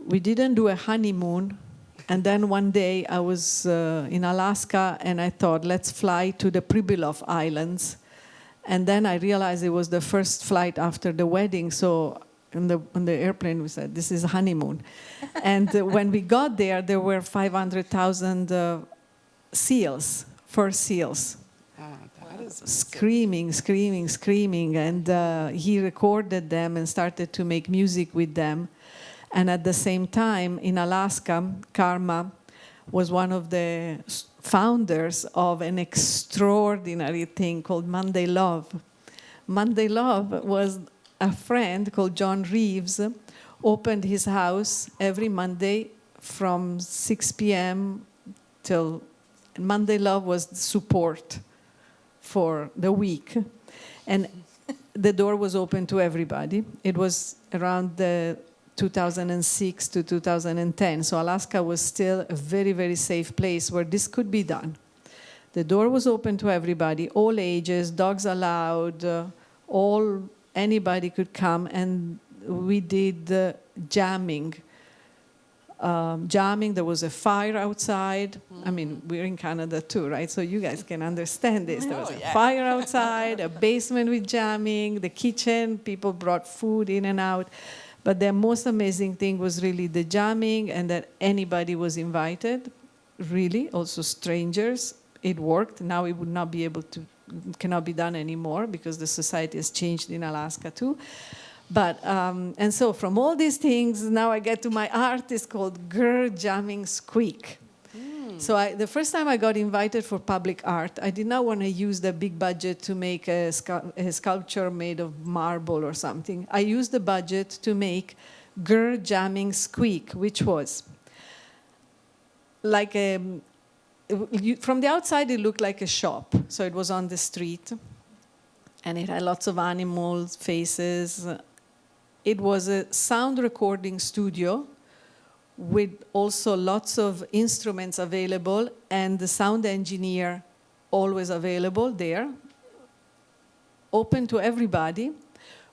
we didn't do a honeymoon. And then one day I was in Alaska, and I thought, let's fly to the Pribilof Islands. And then I realized it was the first flight after the wedding. So on the airplane, we said, this is a honeymoon. And when we got there were 500,000 seals, fur seals. Screaming. And he recorded them and started to make music with them. And at the same time, in Alaska, Karma was one of the founders of an extraordinary thing called Monday Love. Monday Love was a friend called John Reeves, opened his house every Monday from 6 p.m. till Monday Love was support for the week. And the door was open to everybody. It was around the 2006 to 2010. So Alaska was still a very, very safe place where this could be done. The door was open to everybody, all ages, dogs allowed, anybody could come, and we did jamming. There was a fire outside. I mean, we're in Canada too, right? So you guys can understand this. There was a fire outside, a basement with jamming, the kitchen, people brought food in and out. But the most amazing thing was really the jamming, and that anybody was invited, really, also strangers. It worked. Now it would not be able to, cannot be done anymore because the society has changed in Alaska too. But, and so from all these things, now I get to my art. It's called Girl Jamming Squeak. So the first time I got invited for public art, I did not want to use the big budget to make a sculpture made of marble or something. I used the budget to make Girl Jamming Squeak, which was like from the outside it looked like a shop. So it was on the street, and it had lots of animals, faces. It was a sound recording studio with also lots of instruments available, and the sound engineer always available there, open to everybody.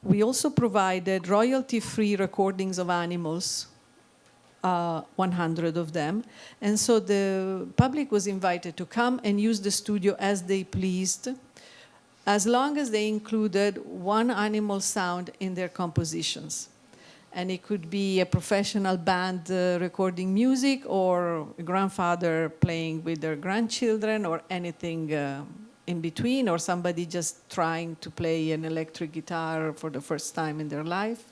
We also provided royalty-free recordings of animals, 100 of them. And so the public was invited to come and use the studio as they pleased, as long as they included one animal sound in their compositions. And it could be a professional band recording music, or a grandfather playing with their grandchildren, or anything in between, or somebody just trying to play an electric guitar for the first time in their life.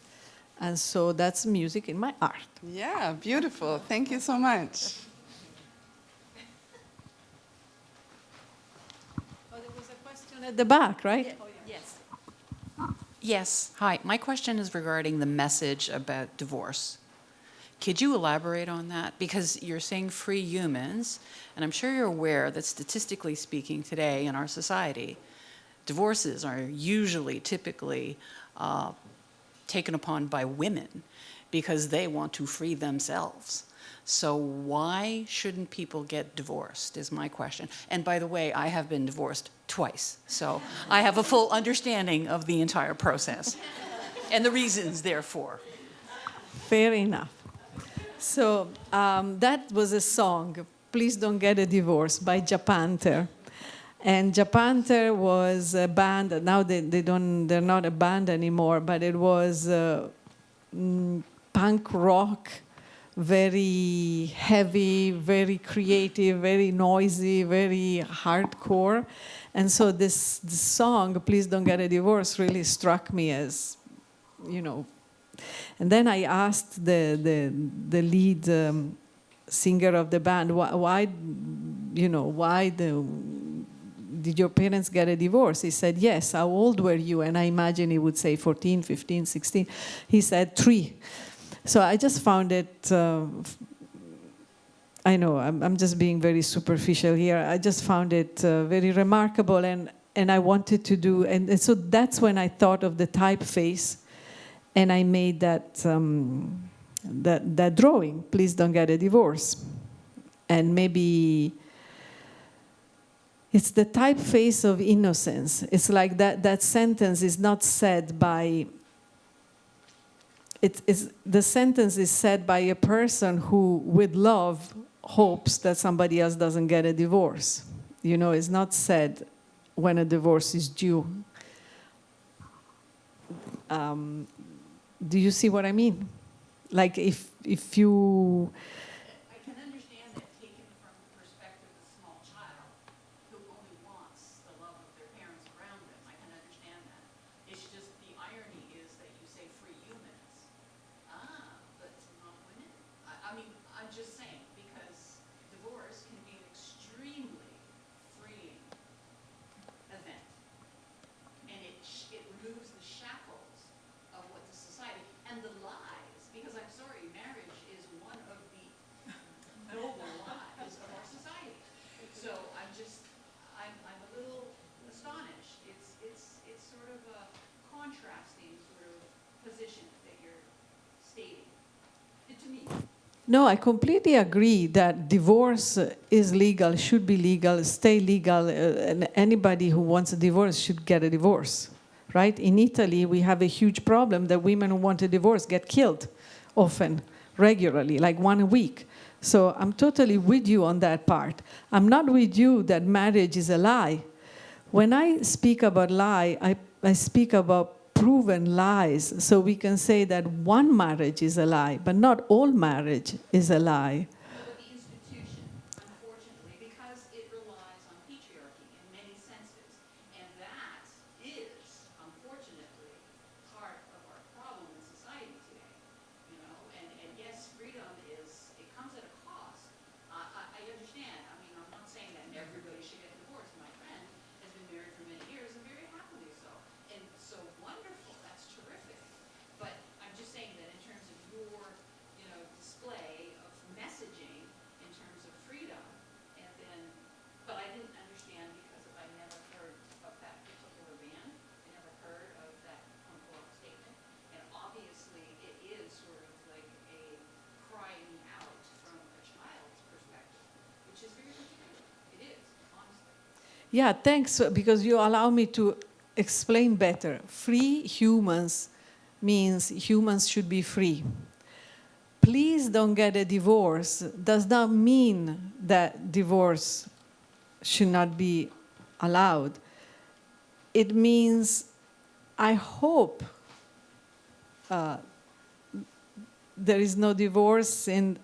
And so that's music in my art. Yeah, beautiful. Thank you so much. Oh, there was a question at the back, right? Yes. Yes. Hi. My question is regarding the message about divorce. Could you elaborate on that? Because you're saying free humans, and I'm sure you're aware that statistically speaking today in our society, divorces are usually, typically, taken upon by women because they want to free themselves. So why shouldn't people get divorced is my question. And by the way, I have been divorced twice, so I have a full understanding of the entire process and the reasons therefore. Fair enough. So that was a song, Please Don't Get a Divorce, by Japanter. And Japanter was a band. Now they're not a band anymore, but it was punk rock, very heavy, very creative, very noisy, very hardcore. And so this song, Please Don't Get a Divorce, really struck me as, you know. And then I asked the lead singer of the band, why did your parents get a divorce? He said, yes. How old were you? And I imagine he would say 14, 15, 16. He said 3. So I just found it, I know, I'm just being very superficial here. I just found it very remarkable, and I wanted to do, and so that's when I thought of the typeface, and I made that drawing, Please Don't Get a Divorce. And maybe it's the typeface of innocence. It's like that sentence is not said by, the sentence is said by a person who, with love, hopes that somebody else doesn't get a divorce. You know, it's not said when a divorce is due. Do you see what I mean? Like if you... I can understand that taken from the perspective of a small child who only wants the love of their parents around them. I can understand that. It's just the irony is that you say free humans. But not women? I mean, I'm just saying, because divorce can be an extremely freeing event. And it removes the shackles of what the society, and the lies, because I'm sorry, marriage is one of the noble lies of our society. So I'm a little astonished. It's sort of a contrasting sort of position that you're stating. To me. No, I completely agree that divorce is legal, should be legal, stay legal, and anybody who wants a divorce should get a divorce, right? In Italy, we have a huge problem that women who want a divorce get killed often, regularly, like one a week. So I'm totally with you on that part. I'm not with you that marriage is a lie. When I speak about lie, I speak about proven lies. So we can say that one marriage is a lie, but not all marriage is a lie. But the institution, unfortunately, because it relies on patriarchy in many senses, and that is, unfortunately, part of our problem in society today. You know, and yes, freedom is, it comes at a cost. I understand. I mean, I'm not saying that everybody should get divorced. My friend has been married for many years and very happily so. And so wonderful, that's terrific. But I'm just saying that in terms of your, display of messaging in terms of freedom, and then, but I didn't understand because I never heard of that particular band. I never heard of that statement. And obviously it is sort of like a crying out from a child's perspective, which is very particular. It is, honestly. Yeah, thanks, because you allow me to explain better. Free humans means humans should be free. Please don't get a divorce does not mean that divorce should not be allowed. It means I hope there is no divorce, and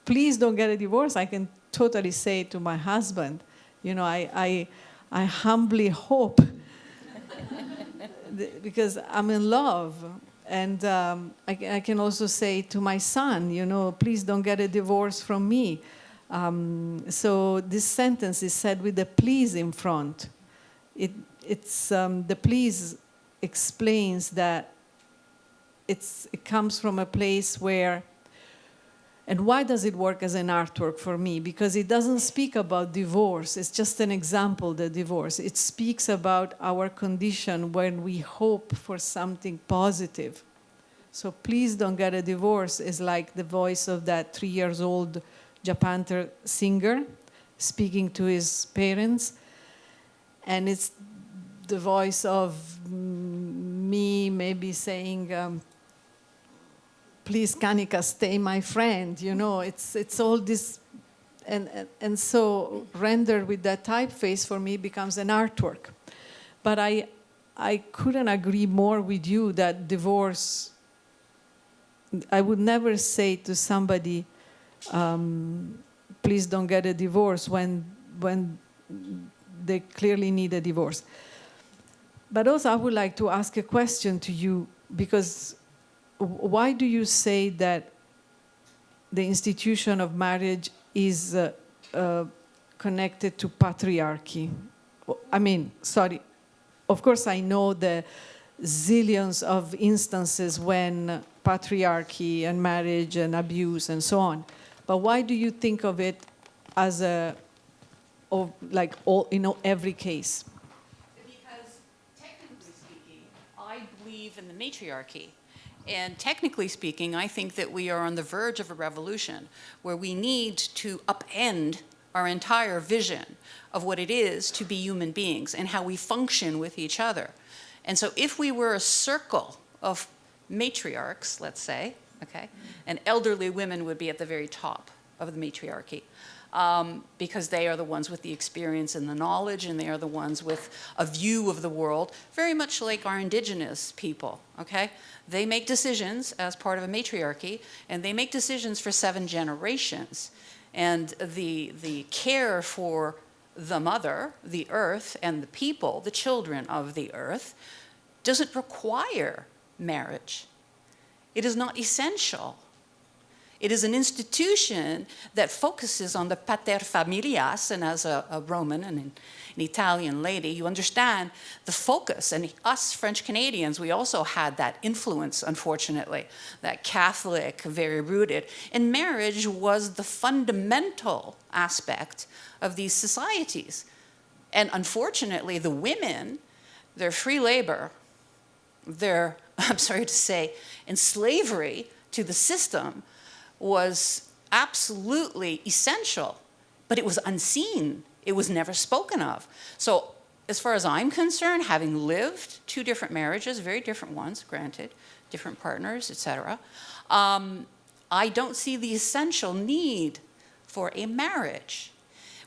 please don't get a divorce, I can totally say to my husband, I humbly hope, because I'm in love. And I can also say to my son, please don't get a divorce from me. So this sentence is said with the please in front. It's the please explains that it comes from a place where, and why does it work as an artwork for me? Because it doesn't speak about divorce. It's just an example, the divorce. It speaks about our condition when we hope for something positive. So please don't get a divorce is like the voice of that 3-year-old Japanter singer speaking to his parents. And it's the voice of me maybe saying, please, Kanika, stay my friend. It's all this, and so rendered with that typeface for me becomes an artwork. But I couldn't agree more with you that divorce, I would never say to somebody, please don't get a divorce when they clearly need a divorce. But also I would like to ask a question to you, because why do you say that the institution of marriage is connected to patriarchy? I mean, sorry, of course I know the zillions of instances when patriarchy and marriage and abuse and so on, but why do you think of it as every case? Because technically speaking, I believe in the matriarchy. And technically speaking, I think that we are on the verge of a revolution where we need to upend our entire vision of what it is to be human beings and how we function with each other. And so if we were a circle of matriarchs, let's say, okay, and elderly women would be at the very top of the matriarchy, because they are the ones with the experience and the knowledge, and they are the ones with a view of the world, very much like our indigenous people, okay? They make decisions as part of a matriarchy, and they make decisions for 7 generations. And the care for the mother, the earth, and the people, the children of the earth, doesn't require marriage. It is not essential. It is an institution that focuses on the pater familias, and as a Roman and an Italian lady, you understand the focus. And us French Canadians, we also had that influence, unfortunately, that Catholic, very rooted. And marriage was the fundamental aspect of these societies. And unfortunately, the women, their free labor, their, I'm sorry to say, in slavery to the system, was absolutely essential, but it was unseen. It was never spoken of. So as far as I'm concerned, having lived 2 different marriages, very different ones, granted, different partners, etc., I don't see the essential need for a marriage.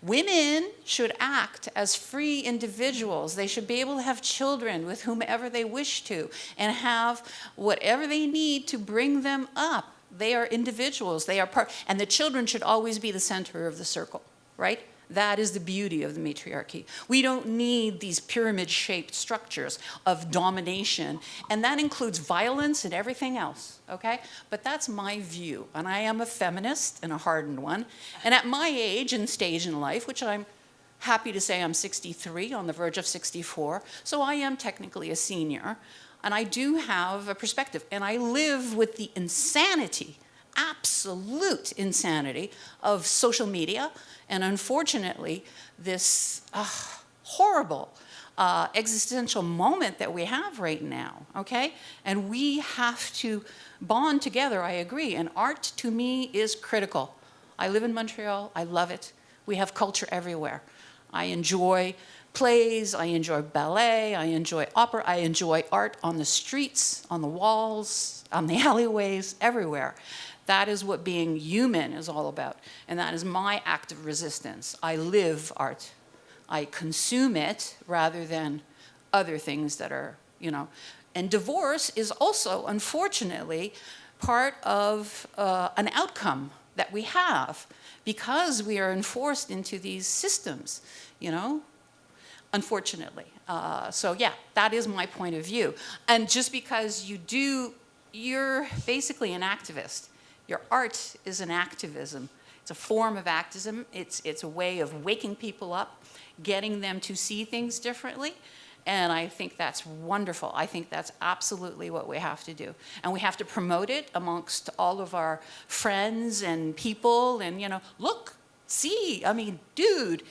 Women should act as free individuals. They should be able to have children with whomever they wish to and have whatever they need to bring them up. They are individuals. They are part, and the children should always be the center of the circle, right? That is the beauty of the matriarchy. We don't need these pyramid-shaped structures of domination, and that includes violence and everything else, okay? But that's my view, and I am a feminist and a hardened one. And at my age and stage in life, which I'm happy to say I'm 63, on the verge of 64, so I am technically a senior, and I do have a perspective, and I live with the insanity, absolute insanity of social media, and unfortunately, this horrible existential moment that we have right now, okay? And we have to bond together, I agree, and art to me is critical. I live in Montreal, I love it. We have culture everywhere. I enjoy plays, I enjoy ballet, I enjoy opera, I enjoy art on the streets, on the walls, on the alleyways, everywhere. That is what being human is all about. And that is my act of resistance. I live art. I consume it rather than other things that are, you know. And divorce is also, unfortunately, part of an outcome that we have because we are enforced into these systems, you know, unfortunately. So yeah, that is my point of view. And just because you're basically an activist. Your art is an activism. It's a form of activism. It's a way of waking people up, getting them to see things differently. And I think that's wonderful. I think that's absolutely what we have to do. And we have to promote it amongst all of our friends and people. And, you know, look, see, I mean, dude,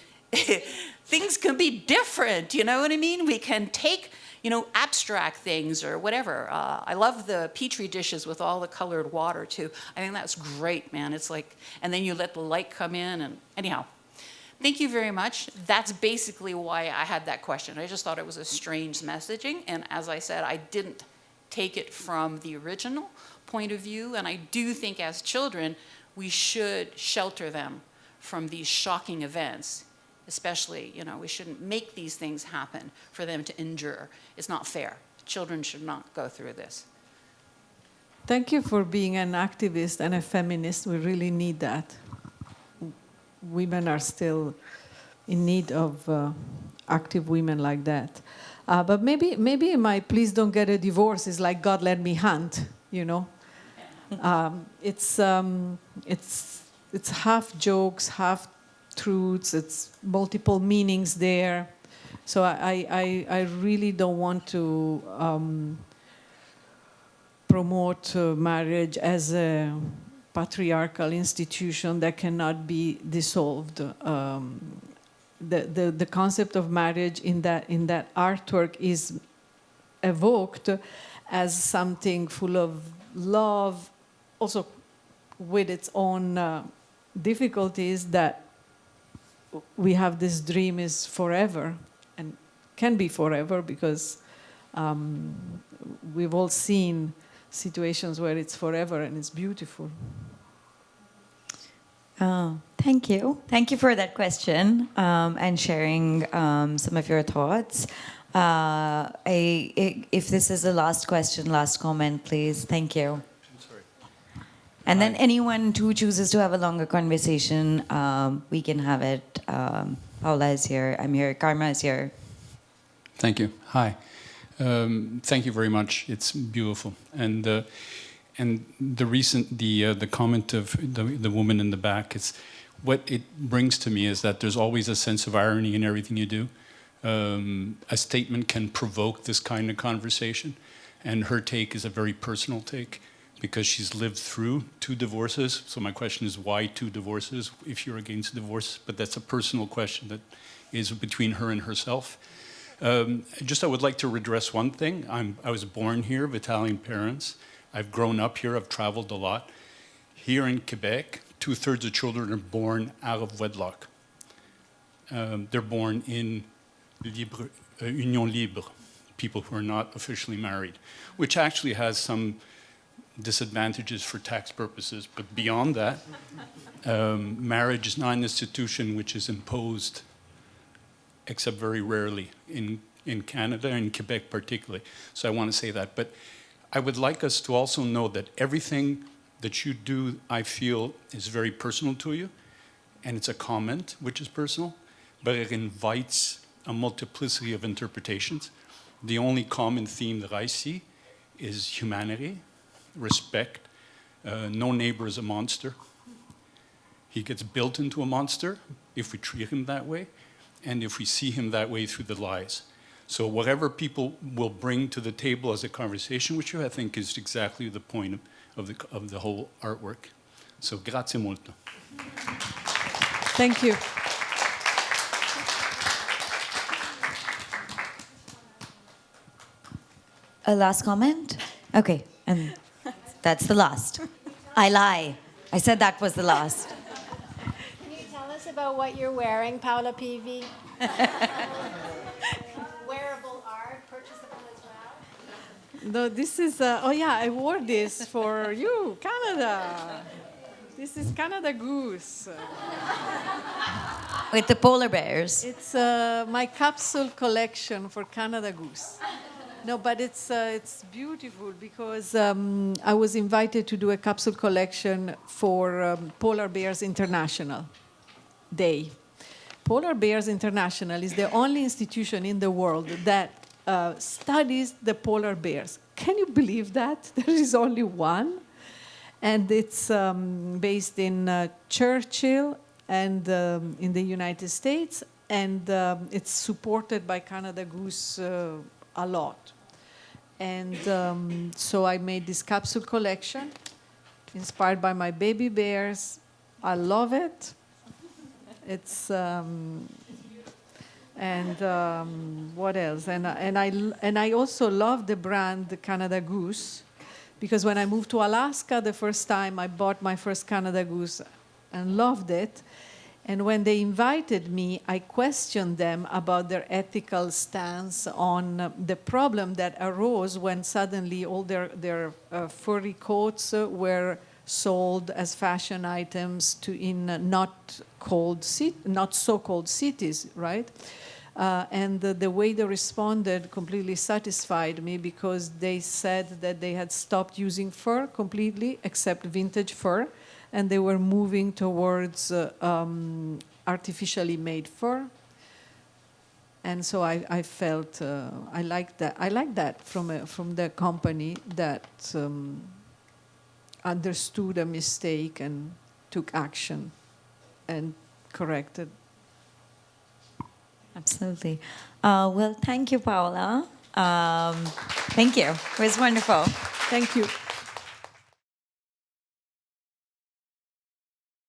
things can be different. You know what I mean? We can take, you know, abstract things or whatever. I love the Petri dishes with all the colored water, too. I think that's great, man. It's like, and then you let the light come in. And anyhow. Thank you very much. That's basically why I had that question. I just thought it was a strange messaging. And as I said, I didn't take it from the original point of view. And I do think as children, we should shelter them from these shocking events. Especially, you know, we shouldn't make these things happen for them to endure. It's not fair. Children should not go through this. Thank you for being an activist and a feminist. We really need that. Women are still in need of active women like that. But maybe my please don't get a divorce is like God let me hunt, you know. It's half jokes, half truths. It's multiple meanings there. So I really don't want to promote marriage as a patriarchal institution that cannot be dissolved. The concept of marriage in that artwork is evoked as something full of love, also with its own difficulties, that we have this dream is forever and can be forever because we've all seen situations where it's forever and it's beautiful. Thank you. Thank you for that question and sharing some of your thoughts. If this is the last question, last comment, please. Thank you. Sorry. And then anyone who chooses to have a longer conversation, we can have it. Paola is here. I'm here. Karma is here. Thank you. Hi. Thank you very much. It's beautiful. And the comment of the woman in the back, it's what it brings to me is that there's always a sense of irony in everything you do. A statement can provoke this kind of conversation, and her take is a very personal take because she's lived through 2 divorces. So my question is, why 2 divorces if you're against divorce? But that's a personal question that is between her and herself. I would like to redress one thing. I was born here of Italian parents. I've grown up here. I've traveled a lot. Here in Quebec, 2/3 of children are born out of wedlock. They're born in union libre, people who are not officially married, which actually has some disadvantages for tax purposes. But beyond that, marriage is not an institution which is imposed except very rarely in Canada, and in Quebec particularly. So I want to say that. But I would like us to also know that everything that you do, I feel, is very personal to you, and it's a comment which is personal, but it invites a multiplicity of interpretations. The only common theme that I see is humanity, respect. No neighbor is a monster. He gets built into a monster if we treat him that way, and if we see him that way through the lies. So whatever people will bring to the table as a conversation with you, I think is exactly the point of the whole artwork. So grazie molto. Thank you. A last comment? Okay, and that's the last. I lie. I said that was the last. Can you tell us about what you're wearing, Paola Pivi? Wearable art, purchasable as well? No, this is, I wore this for you, Canada. This is Canada Goose. With the polar bears. It's my capsule collection for Canada Goose. No, but it's beautiful because I was invited to do a capsule collection for Polar Bears International Day. Polar Bears International is the only institution in the world that studies the polar bears. Can you believe that? There is only one. And it's based in Churchill and in the United States. And it's supported by Canada Goose a lot. And so I made this capsule collection inspired by my baby bears. I love it. It's what else? And I also love the brand Canada Goose, because when I moved to Alaska the first time, I bought my first Canada Goose and loved it. And when they invited me, I questioned them about their ethical stance on the problem that arose when suddenly all their furry coats were sold as fashion items in not so-called cities, right? And the way they responded completely satisfied me, because they said that they had stopped using fur completely, except vintage fur, and they were moving towards artificially made fur. And so I felt I like that. I like that from the company that understood a mistake and took action and corrected. Absolutely. Well, thank you, Paola. Thank you. It was wonderful. Thank you.